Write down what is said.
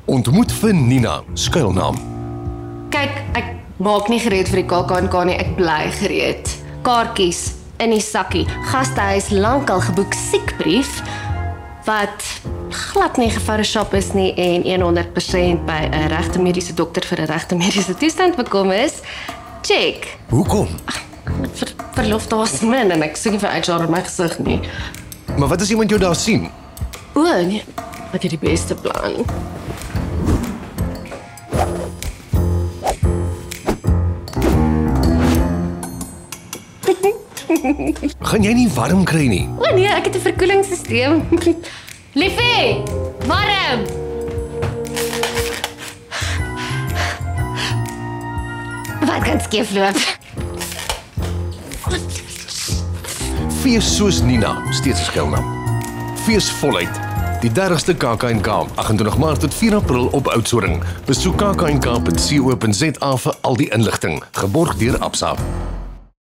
Ontmoet vir Nina, skuilnaam. Kyk, ek maak nie gereed vir die KAK&K nie, ek bly gereed. Kaartjies in die sakkie, gastehuis lankal geboek siekbrief, wat glad nie gefotoshopt is nie en 100% by 'n regte mediese dokter vir 'n regte mediese toestand bekom is. Check. Hoekom? Verlof daar's min en ek soek nie vir HR in my gesig nie. Maar wat as iemand jou daar sien? O, nee, wat jy die beste plan. Gaan jy nie warm kry nie? O nee, ek het 'n verkoelingsstelsel. Liefie, warm. Wat kan skeefloop? Fees soos Nina, steeds 'n skuilnaam. Fees voluit. Die 30ste KAK&K, 28 Maart tot 4 April op Oudtshoorn. Besoek kknk.co.za vir al die inligting. Geborg deur Absa.